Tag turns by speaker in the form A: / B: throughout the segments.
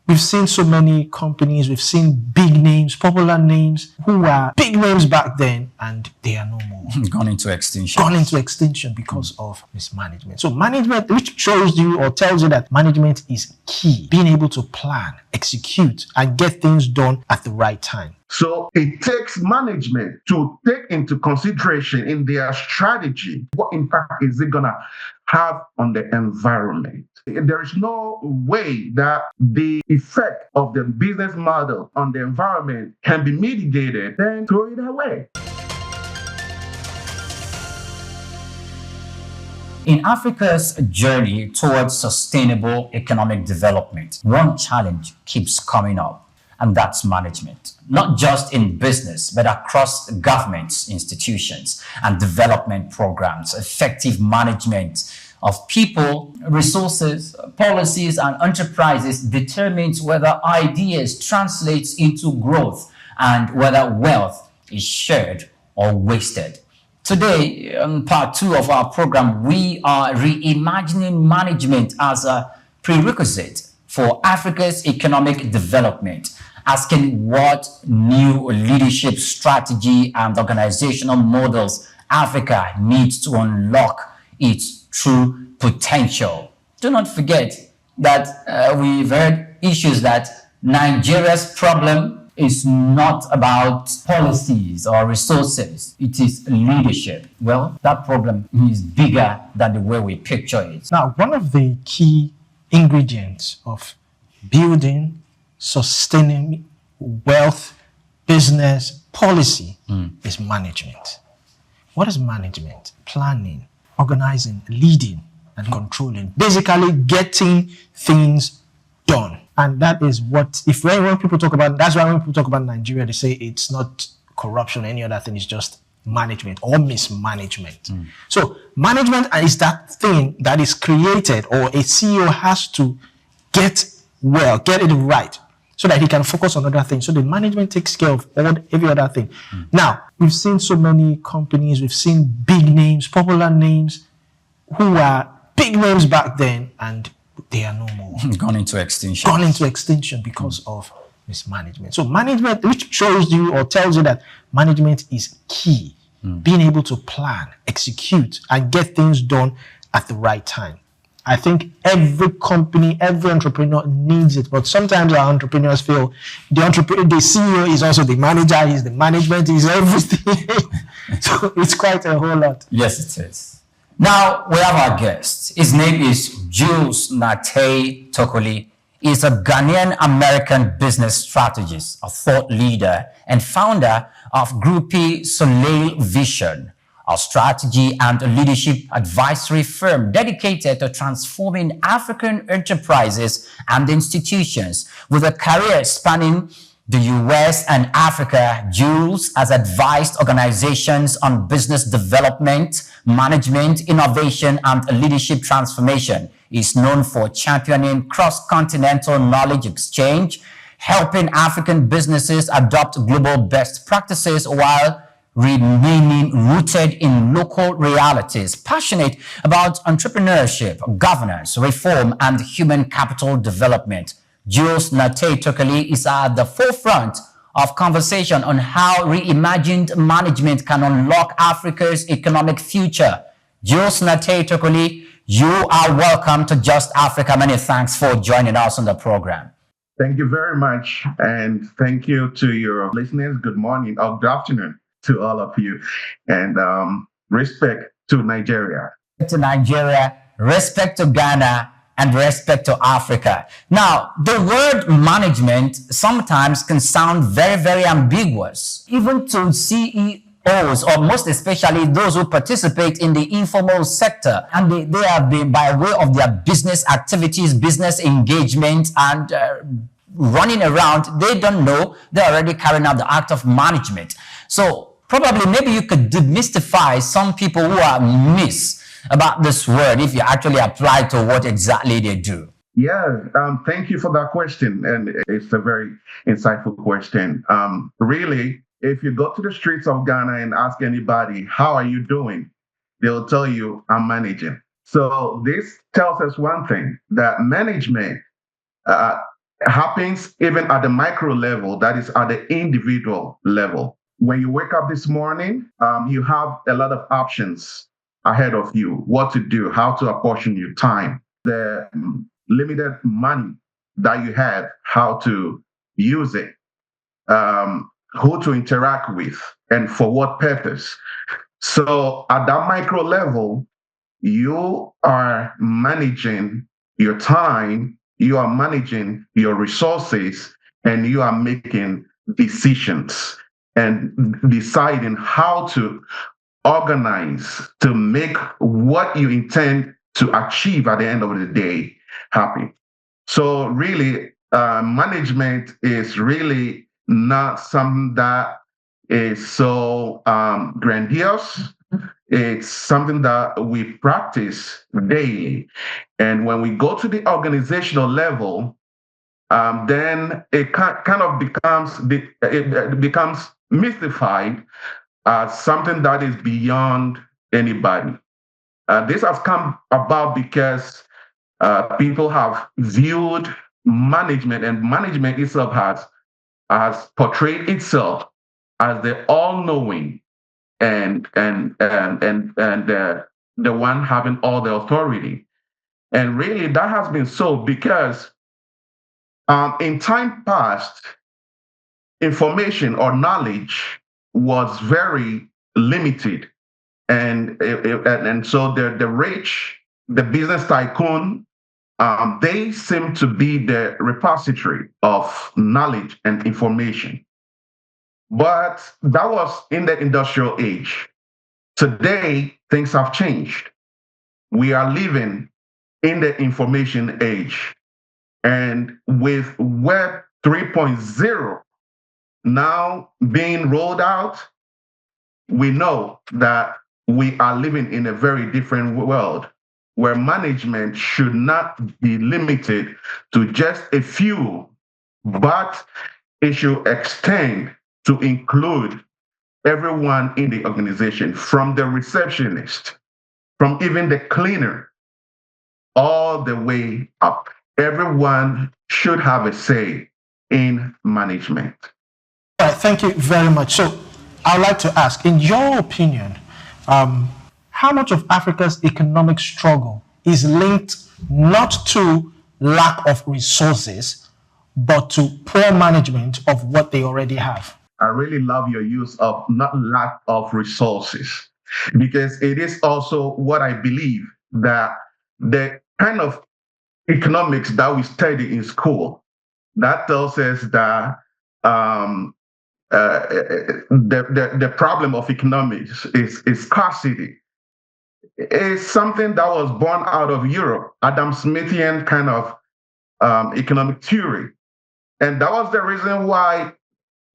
A: we've seen so many companies, we've seen big names, popular names who were big names back then, and they are no more.
B: Gone into extinction.
A: Gone into extinction because of mismanagement. So management, which shows you or tells you that management is key. Being able to plan, execute, and get things done at the right time.
C: So it takes management to take into consideration in their strategy what impact is it going to have on the environment. There is no way that the effect of the business model on the environment can be mitigated, then throw it away.
B: In Africa's journey towards sustainable economic development, one challenge keeps coming up, and that's management. Not just in business, but across governments, institutions, and development programs. Effective management of people, resources, policies, and enterprises determines whether ideas translate into growth and whether wealth is shared or wasted. Today, in part 2 of our program, we are reimagining management as a prerequisite for Africa's economic development, asking what new leadership strategy and organizational models Africa needs to unlock its true potential. Do not forget that we've heard issues that Nigeria's problem is not about policies or resources. It is leadership. Well, that problem is bigger than the way we picture it.
A: Now, one of the key ingredients of building sustaining wealth, business, policy is management. What is management? Planning, organizing, leading, and controlling. Basically, getting things done. And that is what, when people talk about, that's why when people talk about Nigeria, they say it's not corruption, any other thing, it's just management or mismanagement. So management is that thing that is created, or a CEO has to get it right, so that he can focus on other things. So the management takes care of every other thing. Now, we've seen so many companies, we've seen big names, popular names, who were big names back then, and they are no more.
B: Gone into extinction.
A: Gone into extinction because of mismanagement. So management, which shows you or tells you that management is key. Being able to plan, execute, and get things done at the right time. I think every company, every entrepreneur needs it, but sometimes our entrepreneurs feel the CEO is also the manager, he's the management, he's everything. So it's quite a whole lot.
B: Yes, it is. Now we have our guest. His name is Jules Tokoli. He's a Ghanaian American business strategist, a thought leader, and founder of Groupie Soleil Vision, a strategy and leadership advisory firm dedicated to transforming African enterprises and institutions. With a career spanning the US and Africa, Jules has advised organizations on business development, management, innovation, and leadership transformation. He is known for championing cross-continental knowledge exchange, helping African businesses adopt global best practices while remaining rooted in local realities, passionate about entrepreneurship, governance, reform, and human capital development. Jules Tokoli is at the forefront of conversation on how reimagined management can unlock Africa's economic future. Jules Tokoli, you are welcome to Just Africa. Many thanks for joining us on the program.
C: Thank you very much. And thank you to your listeners. Good morning or good afternoon to all of you. And respect to Nigeria.
B: To Nigeria, respect to Ghana, and respect to Africa. Now, the word management sometimes can sound very, very ambiguous, even to CEOs, or most especially those who participate in the informal sector. And they have been, by way of their business activities, business engagement, and running around, they don't know they're already carrying out the act of management. So probably maybe you could demystify some people who are about this word if you actually apply to what exactly they do.
C: Yeah, thank you for that question. And it's a very insightful question. Really, if you go to the streets of Ghana and ask anybody, how are you doing? They'll tell you, I'm managing. So this tells us one thing, that management happens even at the micro level, that is at the individual level. When you wake up this morning, you have a lot of options ahead of you, what to do, how to apportion your time, the limited money that you have, how to use it, who to interact with, and for what purpose. So at that micro level, you are managing your time, you are managing your resources, and you are making decisions and deciding how to organize to make what you intend to achieve at the end of the day happen. So really, management is really not something that is so grandiose. It's something that we practice daily. And when we go to the organizational level, then it kind of becomes mystified as something that is beyond anybody. This has come about because people have viewed management, and management itself has portrayed itself as the all-knowing and the one having all the authority. And really, that has been so because in time past, information or knowledge was very limited, and so the rich, the business tycoon, they seem to be the repository of knowledge and information. But that was in the industrial age. Today, things have changed. We are living in the information age. And with Web 3.0 now being rolled out, we know that we are living in a very different world where management should not be limited to just a few, but it should extend to include everyone in the organization, from the receptionist, from even the cleaner, all the way up. Everyone should have a say in management.
A: All right, thank you very much. So I'd like to ask, in your opinion, how much of Africa's economic struggle is linked not to lack of resources, but to poor management of what they already have?
C: I really love your use of not lack of resources, because it is also what I believe, that the kind of economics that we study in school, that tells us that the problem of economics is scarcity. It's something that was born out of Europe, Adam Smithian kind of economic theory. And that was the reason why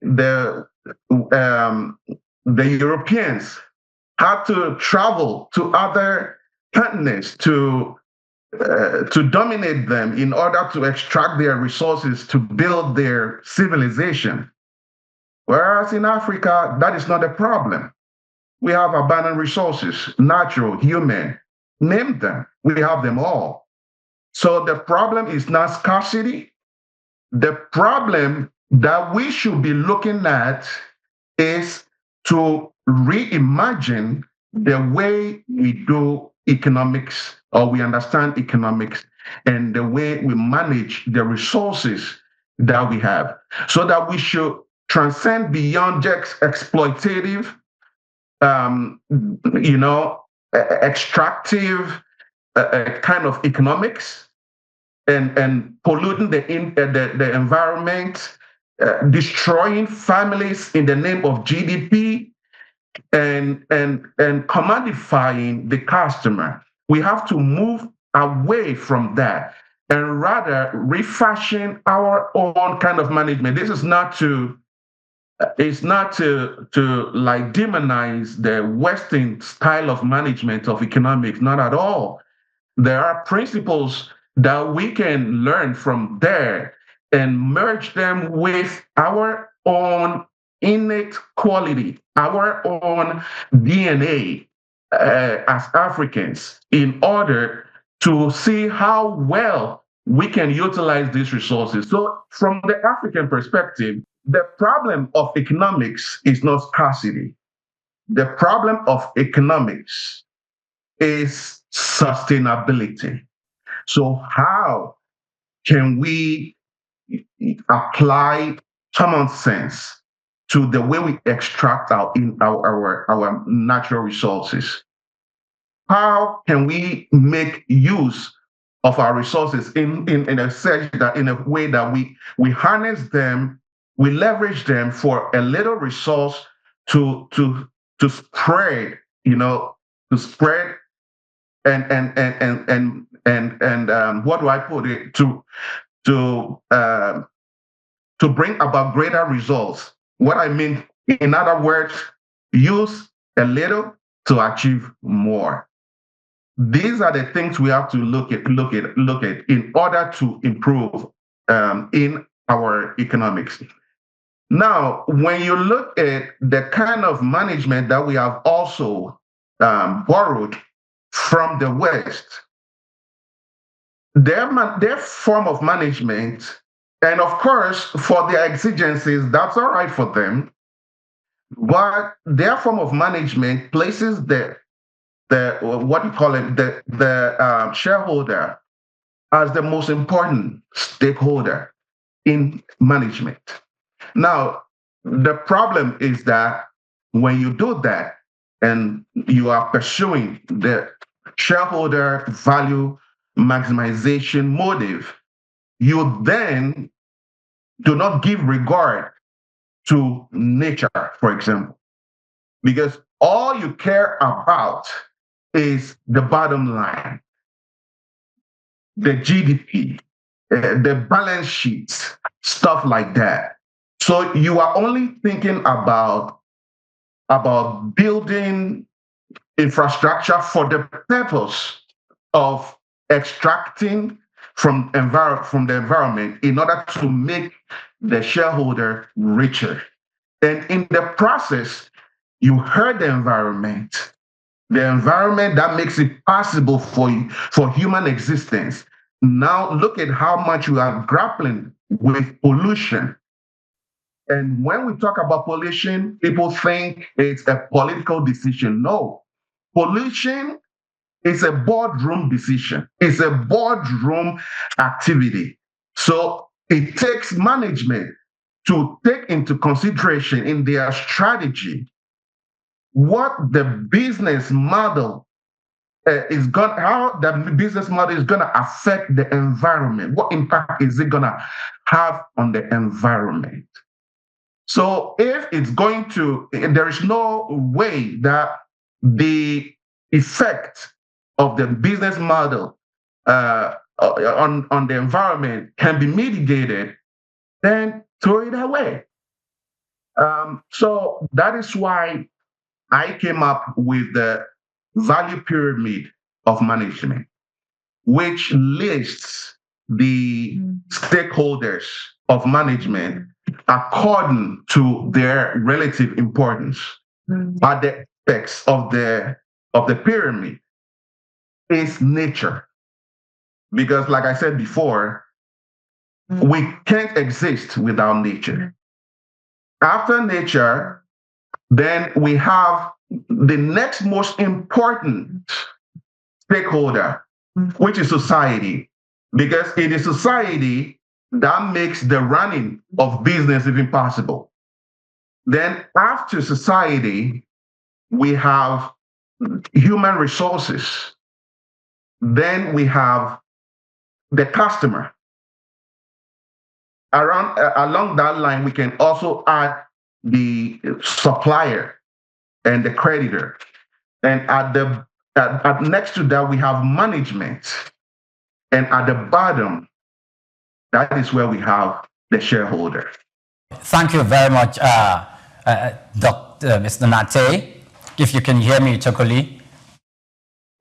C: the Europeans had to travel to other continents to dominate them in order to extract their resources to build their civilization. Whereas in Africa, that is not a problem. We have abundant resources, natural, human, name them. We have them all. So the problem is not scarcity. The problem that we should be looking at is to reimagine the way we do economics, or we understand economics, and the way we manage the resources that we have, so that we should transcend beyond just exploitative, extractive kind of economics, and polluting the environment, destroying families in the name of GDP, and commodifying the customer. We have to move away from that and rather refashion our own kind of management. This is not to it's not to like demonize the Western style of management of economics, not at all. There are principles that we can learn from there and merge them with our own innate quality, our own DNA as Africans, in order to see how well we can utilize these resources. So from the African perspective, the problem of economics is not scarcity. The problem of economics is sustainability. So how can we apply common sense to the way we extract our natural resources? How can we make use of our resources in a way that we harness them, we leverage them for a little resource to spread, to spread and what do I put it to bring about greater results. What I mean, in other words, use a little to achieve more. These are the things we have to look at in order to improve in our economics. Now, when you look at the kind of management that we have also borrowed from the West, their form of management, and of course, for their exigencies, that's all right for them, but their form of management places the what you call it, the shareholder as the most important stakeholder in management. Now, the problem is that when you do that and you are pursuing the shareholder value maximization motive, you then do not give regard to nature, for example, because all you care about is the bottom line, the GDP, the balance sheets, stuff like that. So you are only thinking about building infrastructure for the purpose of extracting from the environment in order to make the shareholder richer. And in the process, you hurt the environment that makes it possible for human existence. Now look at how much you are grappling with pollution. And when we talk about pollution, people think it's a political decision. No, pollution is a boardroom decision. It's a boardroom activity. So it takes management to take into consideration in their strategy what the business model how the business model is going to affect the environment. What impact is it going to have on the environment? So if it's going to, there is no way that the effect of the business model on the environment can be mitigated, then throw it away. So that is why I came up with the value pyramid of management, which lists the stakeholders of management according to their relative importance. At the apex of the pyramid is nature. Because like I said before, we can't exist without nature. After nature, then we have the next most important stakeholder, which is society. Because it is society that makes the running of business even possible. Then after society, we have human resources. Then we have the customer. Along that line, we can also add the supplier and the creditor. And at next to that, we have management. And at the bottom, that is where we have the shareholder.
B: Thank you very much, Mr. Nartey. If you can hear me, Tokoli.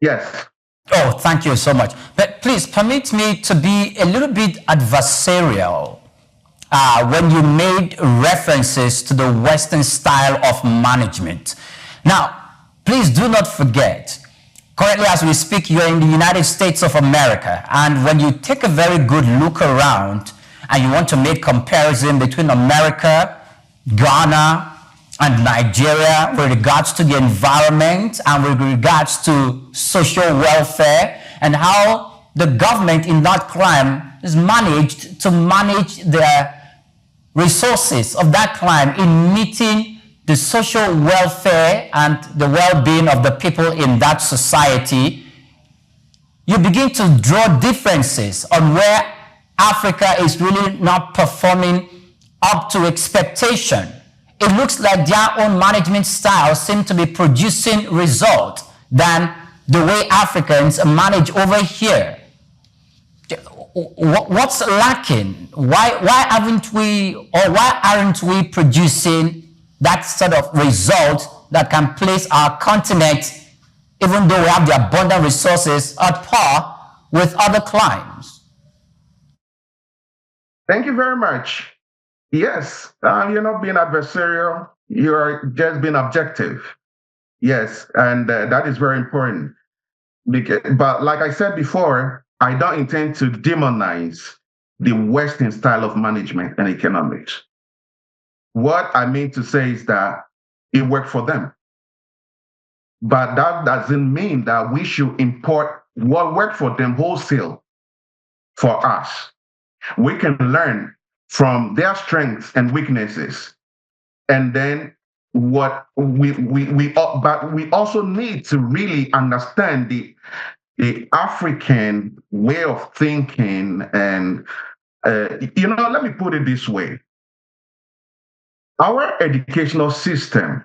C: Yes.
B: Oh, thank you so much. But please permit me to be a little bit adversarial when you made references to the Western style of management. Now, please do not forget, Currently, as we speak, you're in the United States of America. And when you take a very good look around and you want to make comparison between America, Ghana, and Nigeria with regards to the environment and with regards to social welfare and how the government in that clime is managed to manage the resources of that clime in meeting the social welfare and the well-being of the people in that society, you begin to draw differences on where Africa is really not performing up to expectation. It looks like their own management styles seem to be producing results than the way Africans manage over here. What's lacking? Why aren't we producing that sort of result that can place our continent, even though we have the abundant resources, at par with other climes?
C: Thank you very much. Yes, you're not being adversarial. You're just being objective. Yes, and that is very important. But like I said before, I don't intend to demonize the Western style of management and economics. What I mean to say is that it worked for them. But that doesn't mean that we should import what worked for them wholesale for us. We can learn from their strengths and weaknesses. And then but we also need to really understand the African way of thinking. And let me put it this way. Our educational system,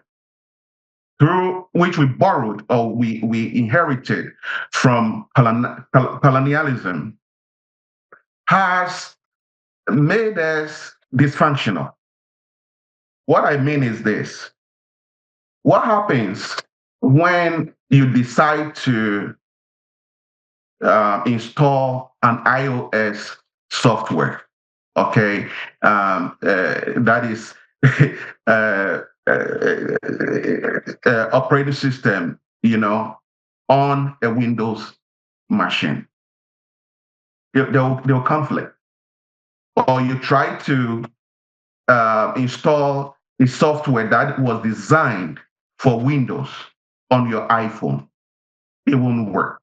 C: through which we borrowed or we inherited from colonialism, has made us dysfunctional. What I mean is this. What happens when you decide to install an iOS software? Okay, that is operating system, on a Windows machine. They'll conflict. Or you try to install a software that was designed for Windows on your iPhone. It won't work.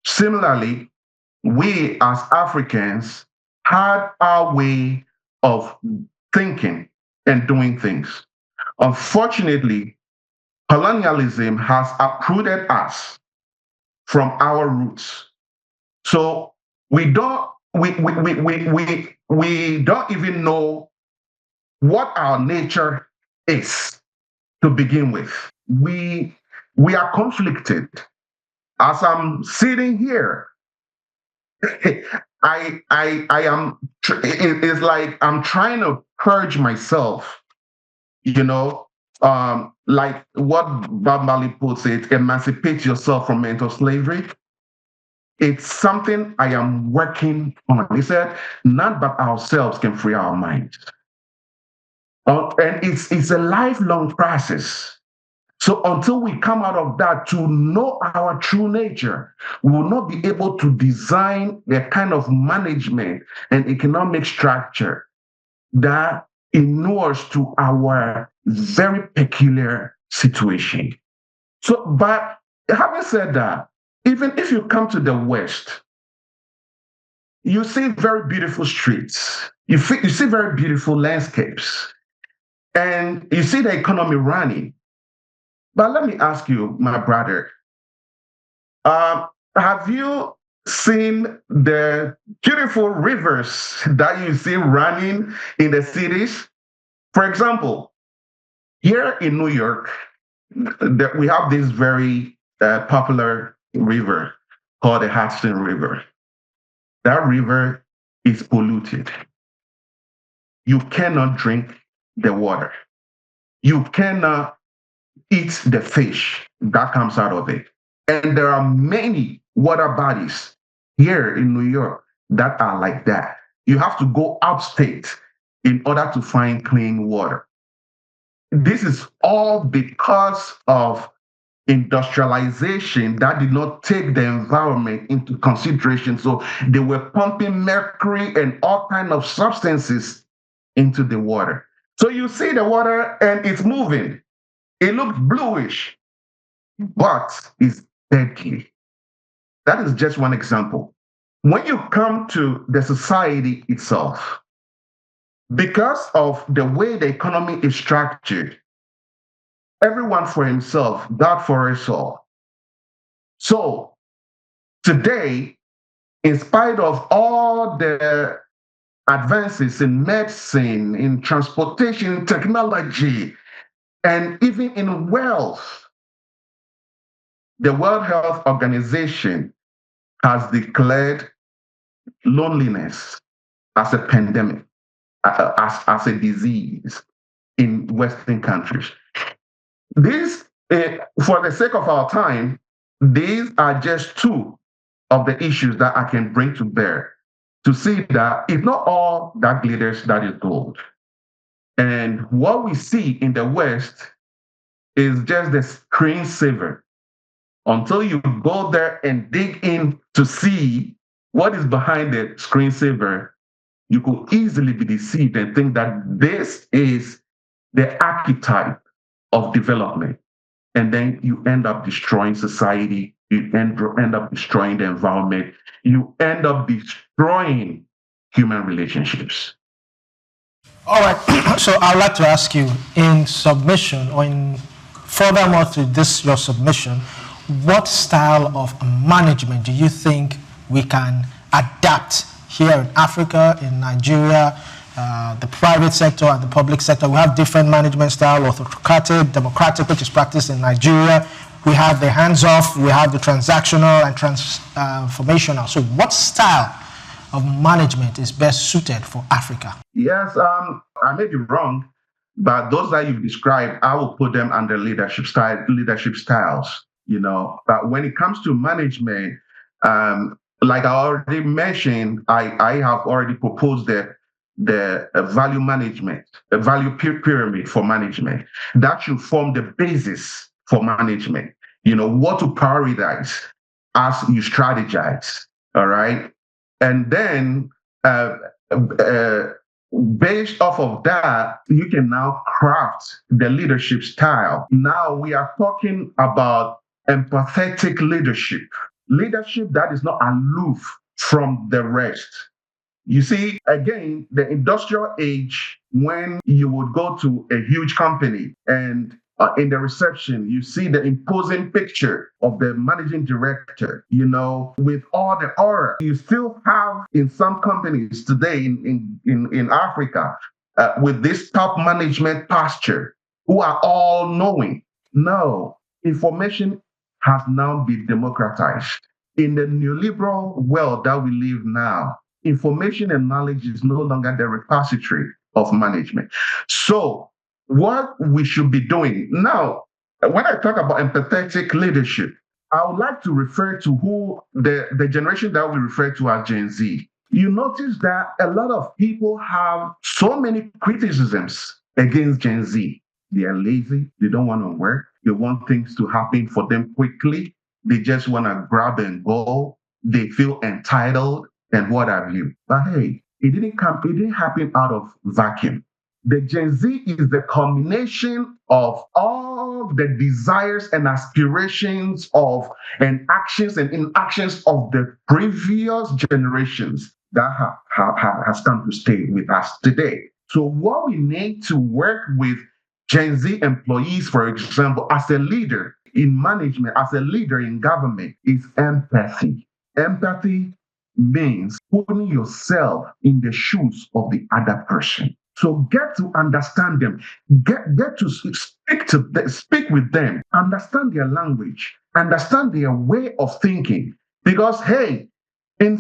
C: Similarly, we as Africans had our way of thinking and doing things. Unfortunately, colonialism has uprooted us from our roots. So we don't even know what our nature is to begin with. We are conflicted. As I'm sitting here, I am. It's like I'm trying to purge myself. Like what Bob Marley puts it: emancipate yourself from mental slavery. It's something I am working on. He said, none but ourselves can free our minds. And it's a lifelong process. So until we come out of that to know our true nature, we will not be able to design the kind of management and economic structure that inures to our very peculiar situation. So, but having said that, even if you come to the West, you see very beautiful streets. You see very beautiful landscapes. And you see the economy running. But let me ask you, my brother, have you seen the beautiful rivers that you see running in the cities? For example, here in New York, we have this very popular river called the Hudson River. That river is polluted. You cannot drink the water. You cannot eat the fish that comes out of it. And there are many water bodies here in New York that are like that. You have to go upstate in order to find clean water. This is all because of industrialization that did not take the environment into consideration. So they were pumping mercury and all kinds of substances into the water. So you see the water and it's moving. It looks bluish, but it's deadly. That is just one example. When you come to the society itself, because of the way the economy is structured, everyone for himself, God for us all. So today, in spite of all the advances in medicine, in transportation, technology, and even in wealth, the World Health Organization has declared loneliness as a pandemic, as a disease in Western countries. These, for the sake of our time, these are just two of the issues that I can bring to bear to see that it's not all that glitters that is gold. And what we see in the West is just the screensaver. Until you go there and dig in to see what is behind the screensaver, you could easily be deceived and think that this is the archetype of development. And then you end up destroying society, you end up destroying the environment, you end up destroying human relationships.
A: All right. So I'd like to ask you, in submission or in furthermore to this your submission, what style of management do you think we can adapt here in Africa, in Nigeria, the private sector and the public sector? We have different management style: autocratic, democratic, which is practiced in Nigeria. We have the hands-off, we have the transactional and transformational. So what style of management is best suited for Africa?
C: Yes, I may be wrong, but those that you've described, I will put them under leadership styles. But when it comes to management, like I already mentioned, I have already proposed the value management, the value pyramid for management. That should form the basis for management. What to prioritize as you strategize. All right. And then based off of that, you can now craft the leadership style. Now we are talking about empathetic leadership that is not aloof from the rest. You see, again, the industrial age, when you would go to a huge company and in the reception, you see the imposing picture of the managing director, with all the aura. You still have in some companies today in Africa with this top management posture who are all knowing. No, information has now been democratized. In the neoliberal world that we live now, information and knowledge is no longer the repository of management. So what we should be doing now, when I talk about empathetic leadership, I would like to refer to who the generation that we refer to as Gen Z. You notice that a lot of people have so many criticisms against Gen Z. They are lazy. They don't want to work. They want things to happen for them quickly. They just want to grab and go. They feel entitled and what have you. But hey, it didn't happen out of vacuum. The Gen Z is the combination of all the desires and aspirations of and actions and inactions of the previous generations that has come to stay with us today. So what we need to work with Gen Z employees, for example, as a leader in management, as a leader in government, is empathy. Empathy means putting yourself in the shoes of the other person. So get to understand them, get to speak with them, understand their language, understand their way of thinking. Because hey, in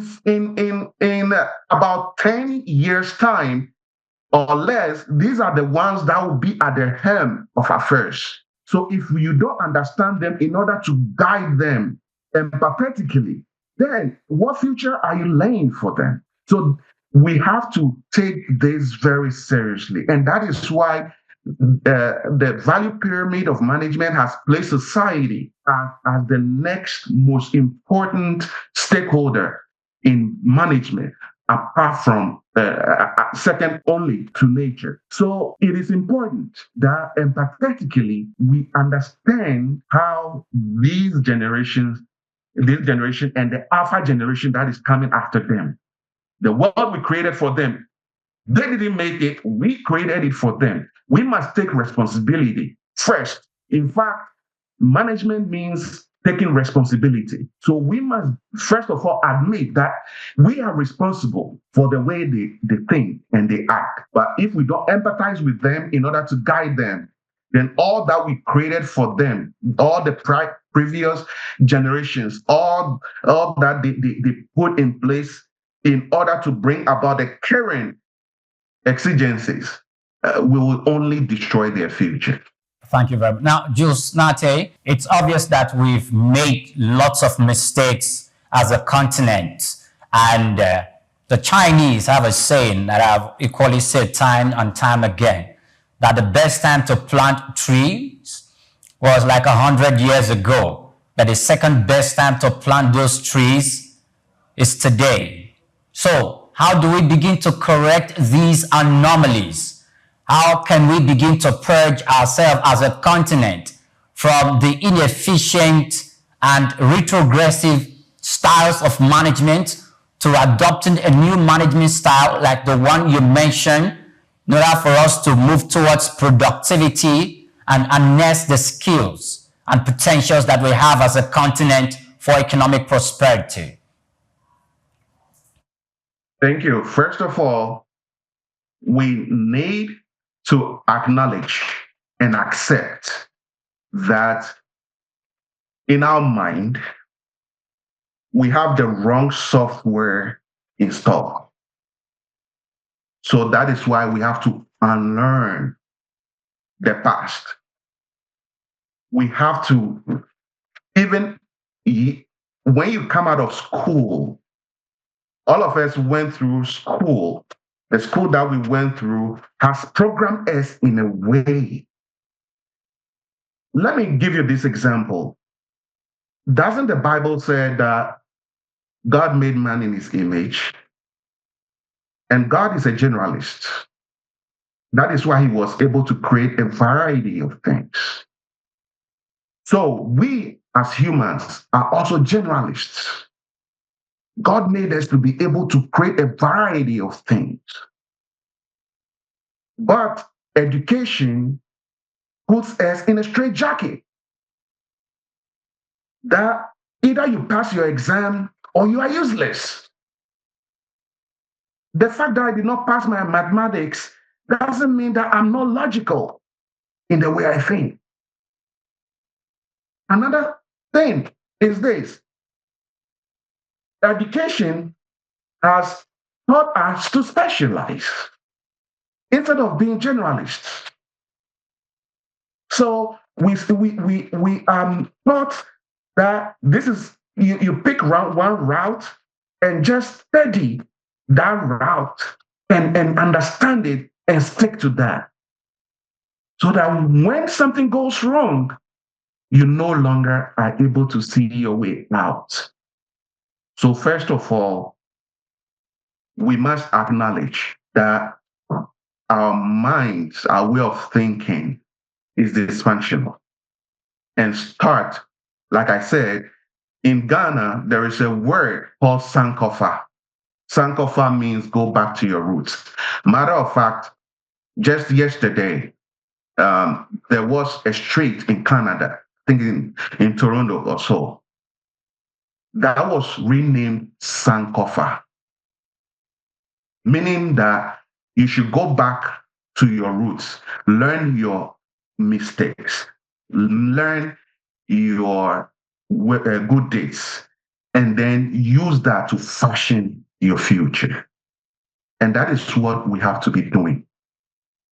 C: about 10 years' time or less, these are the ones that will be at the helm of affairs. So if you don't understand them in order to guide them empathetically, then what future are you laying for them? So we have to take this very seriously. And that is why the value pyramid of management has placed society as the next most important stakeholder in management, apart from second only to nature. So it is important that empathetically we understand how this generation and the alpha generation that is coming after them, the world we created for them, they didn't make it. We created it for them. We must take responsibility first. In fact, management means taking responsibility. So we must, first of all, admit that we are responsible for the way they think and they act. But if we don't empathize with them in order to guide them, then all that we created for them, all the previous generations, all that they put in place in order to bring about the current exigencies, will only destroy their future.
B: Thank you very much. Now, Jules, Nartey, it's obvious that we've made lots of mistakes as a continent. And the Chinese have a saying that I've equally said time and time again, that the best time to plant trees was like 100 years ago, but the second best time to plant those trees is today. So how do we begin to correct these anomalies? How can we begin to purge ourselves as a continent from the inefficient and retrogressive styles of management to adopting a new management style like the one you mentioned, in order for us to move towards productivity and harness the skills and potentials that we have as a continent for economic prosperity?
C: Thank you. First of all, we need to acknowledge and accept that in our mind, we have the wrong software installed. So that is why we have to unlearn the past. We have to, even when you come out of school, all of us went through school. The school that we went through has programmed us in a way. Let me give you this example. Doesn't the Bible say that God made man in his image? And God is a generalist. That is why he was able to create a variety of things. So we as humans are also generalists. God made us to be able to create a variety of things. But education puts us in a straitjacket that either you pass your exam or you are useless. The fact that I did not pass my mathematics doesn't mean that I'm not logical in the way I think. Another thing is this. Education has taught us to specialize instead of being generalists. So we thought that this is, you pick one route and just study that route and understand it and stick to that. So that when something goes wrong, you no longer are able to see your way out. So first of all, we must acknowledge that our minds, our way of thinking is dysfunctional. And start, like I said, in Ghana, there is a word called sankofa. Sankofa means go back to your roots. Matter of fact, just yesterday, there was a street in Canada, I think in Toronto or so, that was renamed Sankofa, meaning that you should go back to your roots, learn your mistakes, learn your good days, and then use that to fashion your future. And that is what we have to be doing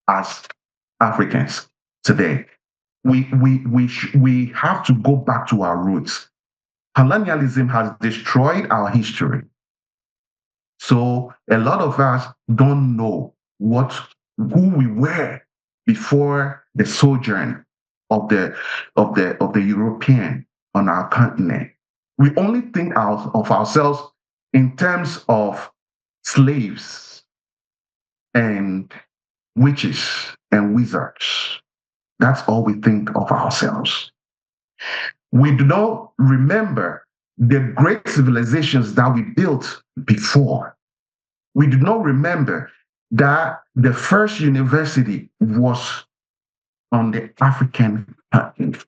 C: as Africans today. We have to go back to our roots. Colonialism has destroyed our history. So a lot of us don't know who we were before the sojourn of the European on our continent. We only think of ourselves in terms of slaves and witches and wizards. That's all we think of ourselves. We do not remember the great civilizations that we built before. We do not remember that the first university was on the African continent.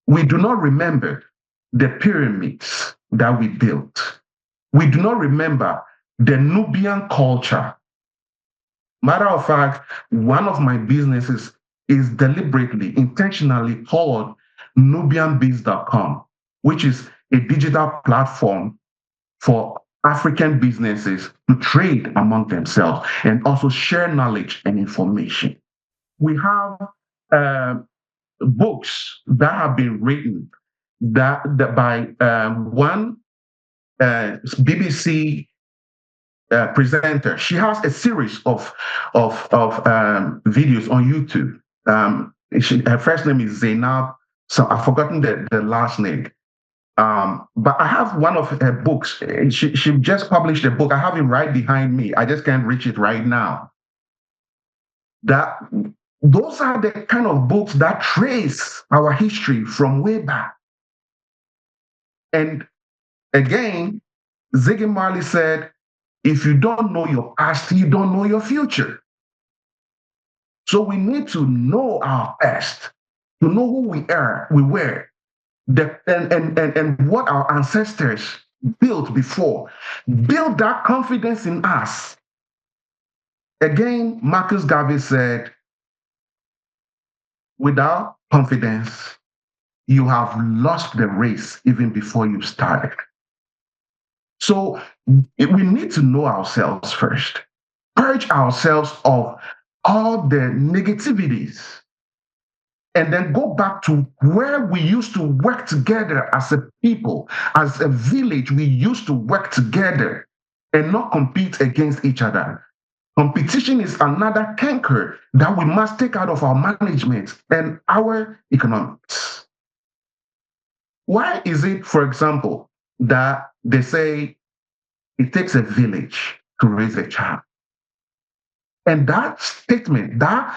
C: We do not remember the pyramids that we built. We do not remember the Nubian culture. Matter of fact, one of my businesses is deliberately, intentionally called nubianbiz.com, which is a digital platform for African businesses to trade among themselves and also share knowledge and information. We have books that have been written that by one BBC presenter. She has a series of videos on YouTube. Her first name is Zainab. So I've forgotten the last name. But I have one of her books. She just published a book. I have it right behind me. I just can't reach it right now. Those are the kind of books that trace our history from way back. And again, Ziggy Marley said, if you don't know your past, you don't know your future. So we need to know our past, to know who we were, and what our ancestors built before. Build that confidence in us. Again, Marcus Garvey said, without confidence, you have lost the race even before you started. So we need to know ourselves first, purge ourselves of all the negativities, and then go back to where we used to work together as a people, as a village. We used to work together and not compete against each other. Competition is another canker that we must take out of our management and our economics. Why is it, for example, that they say it takes a village to raise a child? And that statement, that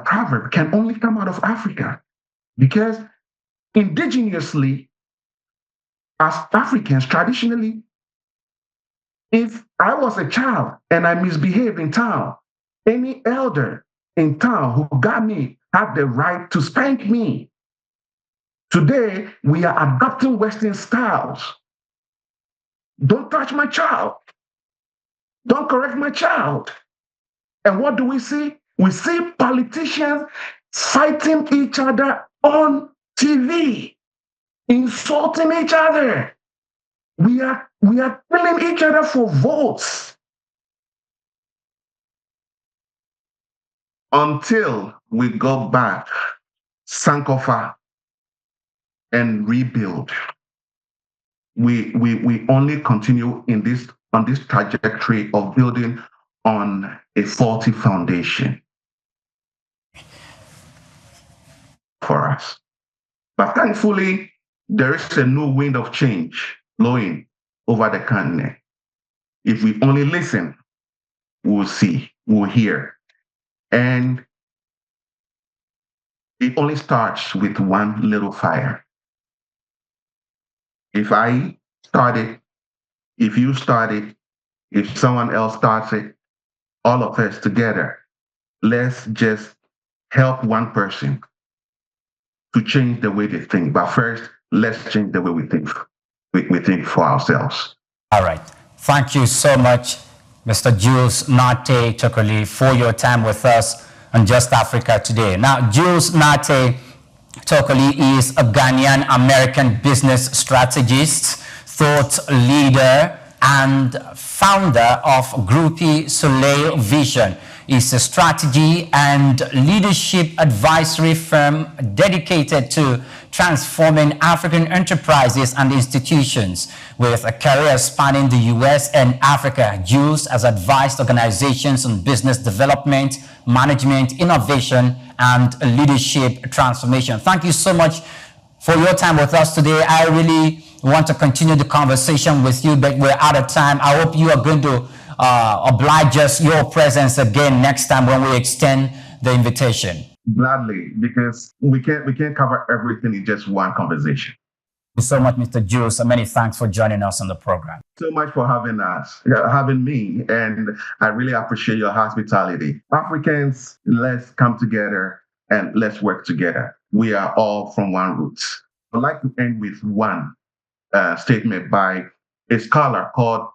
C: proverb can only come out of Africa, because indigenously, as Africans, traditionally, if I was a child and I misbehaved in town, any elder in town who got me had the right to spank me. Today, we are adopting Western styles. Don't touch my child. Don't correct my child. And what do we see? We see politicians fighting each other on TV, insulting each other. We are killing each other for votes. Until we go back, Sankofa, and rebuild, we only continue on this trajectory of building on a faulty foundation for us. But thankfully, there is a new wind of change blowing over the continent. If we only listen, we'll see, we'll hear. And it only starts with one little fire. If I start it, if you start it, if someone else starts it, all of us together, let's just help one person to change the way they think. But first, let's change the way we think. We think for ourselves.
B: All right. Thank you so much, Mr. Jules Nartey Tokoli, for your time with us on Just Africa today. Now, Jules Nartey Tokoli is a Ghanaian American business strategist, thought leader, and founder of Groupie Soleil Vision. is a strategy and leadership advisory firm dedicated to transforming African enterprises and institutions. With a career spanning the US and Africa, Jules has advised organizations on business development, management, innovation, and leadership transformation. Thank you so much for your time with us today. I really want to continue the conversation with you, but we're out of time. I hope you are going to oblige us your presence again next time when we extend the invitation.
C: Gladly, because we can't cover everything in just one conversation.
B: Thank you so much, Mr. Jules. Many thanks for joining us on the program.
C: So much for having me, and I really appreciate your hospitality. Africans, let's come together and let's work together. We are all from one root. I'd like to end with one statement by a scholar called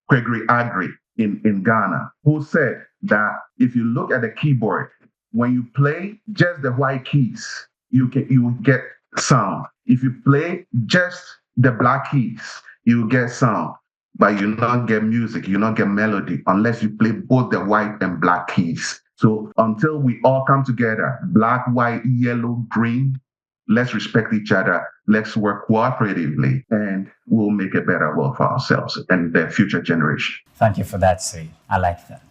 C: Gregory Agri in Ghana, who said that if you look at the keyboard, when you play just the white keys, you get sound. If you play just the black keys, you get sound, but you not get music, you not get melody unless you play both the white and black keys. So until we all come together, black, white, yellow, green, let's respect each other. Let's work cooperatively, and we'll make a better world for ourselves and the future generation.
B: Thank you for that, Say. I like that.